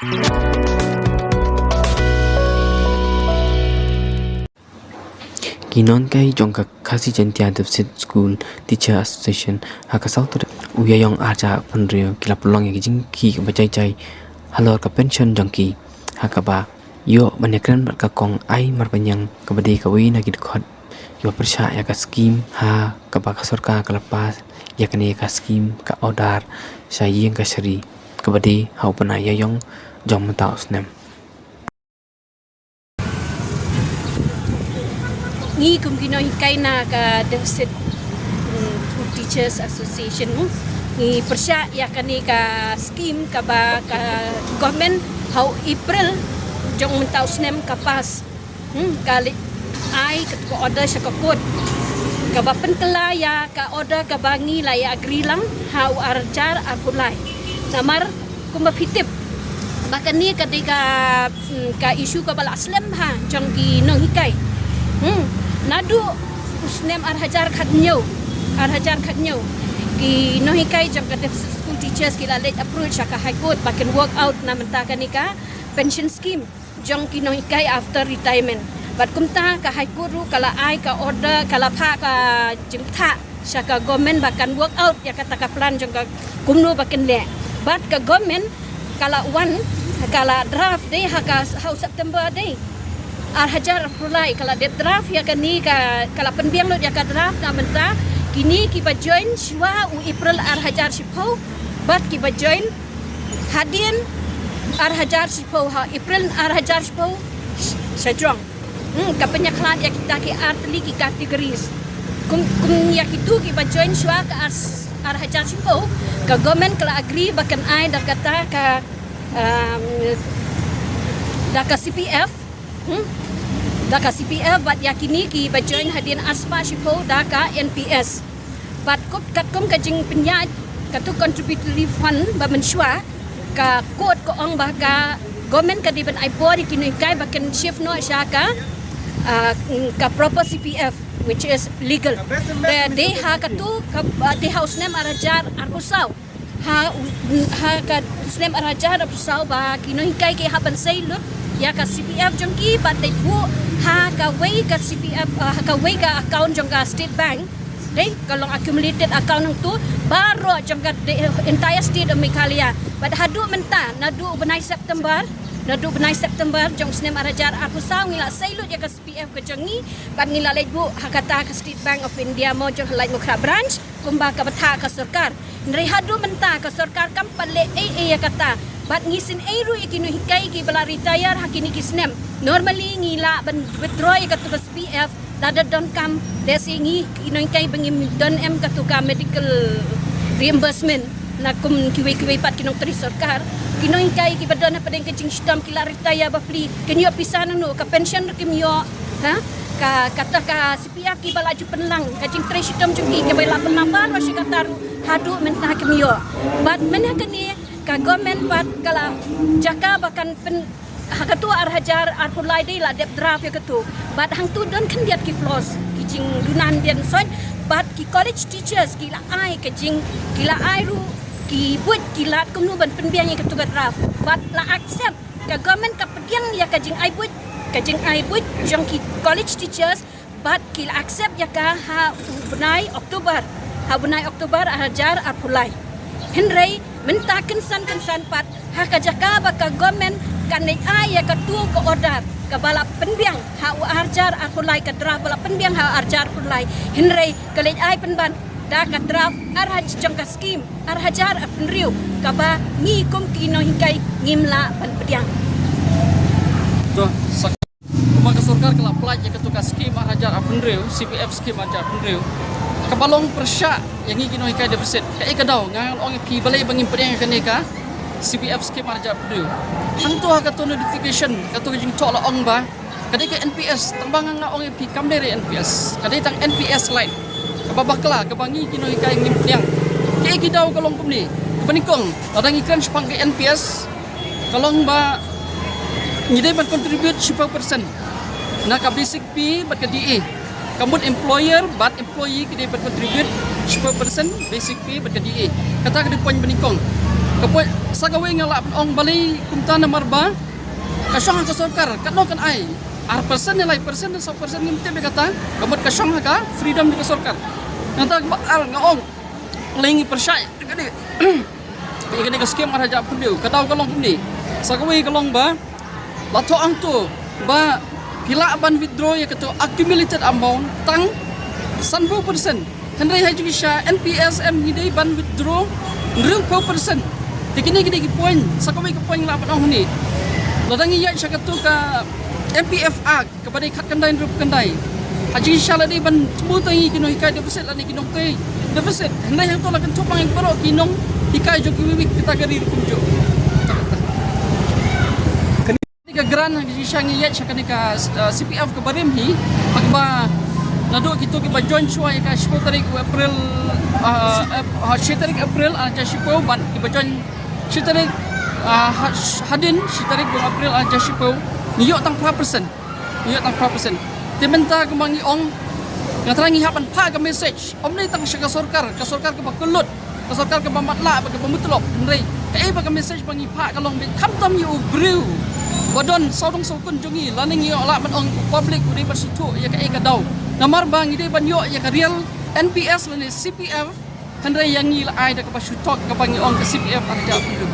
Ginon kay jongka kasi jentia deficit school teacher association hakasal tu uyayong aja penrio kila pulang yang jing ki bacai cai halor ka pension jongki hakaba yo banyakan berkakong ai marpanyang kabadi kawi nagi dekat yo persya ya ka skim ha kaba kasorka kelepas ya kene ka skim ka odar sayeng ka seri kabadi hau panaya yong jong mentau snem ni kumkino hikai na ka deficit teachers association mo ni persya ya kani ka scheme ka ba ka government how April jong mentau snem kapas kali ai ka order sa kakod ka ba pentela ya ka order ka bangi la ya agree lang how arjar apulai namar kumbapitip bahkan ni ketika ka isu ka bala snem ha jong ki nong hikai nadu usnem arhajar khatnyau ki nohikai jam ka school teachers ki late approach ka high court bakin work out na mentakan nika pension scheme jong ki nohikai after retirement bat kumta ka high court ru kala ai ka order kala pha ka jingtha shaka government bakan work out ya kata ka plan jong ka kumno bakin le bat ka government kala one kala draft day haka how September day arhajar pulai kala de draft ya kani ka kala penbiang lo ya ka draft na menta kini ki ba join shwa u April arhajar shipau bat ki ba join hadian arhajar shipau ha April arhajar shipau sajong ka penyaklan ya kita ki artli ki kategoris kum ya kitu ki ba join shwa ka arhajar shipau ka government kala agree bakan ai dak kata ka daka CPF daka CPF bat yakini ki bajoin hadian aspa shipo daka NPS bat kut katkum kajing penyaj katu contributory fund ba menshwa ka kod ko ong ba ka government ka diban ai body kini kai bakan shift no shaka ka proper CPF which is legal they ha katu ka they house name arajar arpusaw ha ka snem arajar arpusaw ba kini kai ke haban saylut ya ka CPF jongki bat they bu ha ka way ka CPF ha ka way ka account jong ka state bank deh kalau accumulated account tu baru jong ka entire state of Meghalaya bat hadu menta nadu benai September jong snem arajar aku saw ngila sailut ya ka CPF ka jongi bat ngila lai bu ha kata ka State Bank of India mo jong lai mukra branch kumba ka bata ka sarkar nri hadu menta ka sarkar kam pale ya kata bat ngisin eru ikinu hikai ki bala retire hakini ki snem normally ngila ban withdraw ka tu SPF tada don kam desi ngi kinu hikai bangim don em ka tu ka medical reimbursement na kum kiwi pat kinong tri sarkar kinu hikai ki badon pa den kajing stam kila retire ba pli kenyo pisan no ka pension kimyo ha ka kata ka CPF ki bala ju penlang kajing tri stam juki ke bala penambar wa sikataru hadu mentah kimyo bat menakani ka government pat kala jaka bakan pen hakatua arhajar arpulai dei la dep draft ya ketu bat hang tu don kan diat ki flos kijing dunan dian soin bat ki college teachers kila ai kijing kila ai ru ki buat kilat kumnu ban penbiang ya ketu draft bat la accept ka government ka pediang ya kijing ai buat jong ki college teachers bat kila accept ya ka ha bunai Oktober arhajar arpulai henry mentakan san pat haka jaka baka government kan ai ya ka tu ko order ka bala penbiang ha arjar akulai ka draft bala penbiang ha arjar akulai henry kalej ai penban da ka draft arhaj jangka scheme arhajar penriu ka ba ngi kum kino hikai ngimla penbiang to kumaka sarkar kala apply ya ka tu ka scheme arhajar penriu CPF scheme arhajar penriu kabalong persya yang ingin noi kai deficit kai kadau ngang ong pi balai bangin pedang kan ka CPF scheme arja pdu hang tu ha ka notification ka tu jing tok la ong ba kadai ka NPS terbang nga ong pi kam dari NPS kadai tang NPS lain kababakla ka bangi kinoi kai ngim pedang kai kidau kalong kumni panikong adang ikan sepang ke NPS kalong ba ngide ban contribute 10% na ka basic fee bat ka DA kamu employer but employee kita berkontribut 10% basic pay berkadi kata ke poin benikong Kapoi sagawe ngala ong bali kumta na marba. Kasyong ka sorkar kadno kan ai. Persen nilai persen dan 100% ngimte be kata kamot kasyong ka freedom di ka sorkar. Nanta ngaong lengi persai kadi. Kini ka skim araja pundiu kadau kalong ni. Sagawe kalong ba lato ang tu ba pila ban withdraw ya ketu accumulated amount tang 100%. Henry haji kisha NPS hidai ban withdraw 10%. Tikini poin sagawe ke poin lapan ong ni. Ladangi ya siya ketu ka MPF Act kepada ikat kendai rup kendai. Haji kisha ladi ban sebutangi kino hikai deficit lani kinong te deficit. Henry yang tu lakan cupang yang perok kinong hikai jo kiwik kita gari rukum jo. Ka gran haji kisha ngiyat siya kanika CPF ke barim hi pagba nado kito ke ba join shua ya ka 10 tarik April 10 tarik April aja 10 ban ke ba join 10 tarik hadin 10 tarik April aja 10 niyok tang 5%. Niyok tang 5%. Timenta kemangi ong ngatarangi hapan pa ka message. Om ni tang siya ka sorkar ke bakulut. Ka sorkar ke bamatla ke bamutlop. Ndrei kai ba ka message bangi pa kalong bi kamtam yu brew. Badon saudong sokun jungi laning yo ala man ong public uri bersutu ya ka daw. Namar bang ide ban yo ya ka real NPS lani CPF handai yang ngil ai da ka basutok ka bangi ong ka CPF arja pinduk.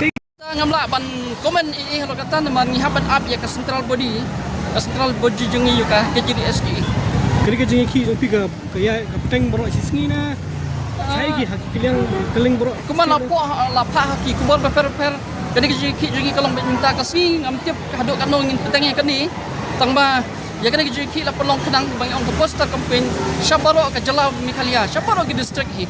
Kita ngamla ban komen lo kata man ngihaban up ya ka central body jungi yo ka KJDSG. Kali ka jingi ki jopi ka ya ka peteng boro sisngi na. Sai ki haki kiliang keling boro. Kuman lapa haki kubor per kani ki kalong minta kasi ngam tiap hadok kanong ngin petengnya kani tangba ya kani ki la pelong kenang bang ong poster campaign syabaro ka jala mikalia syabaro ki district hi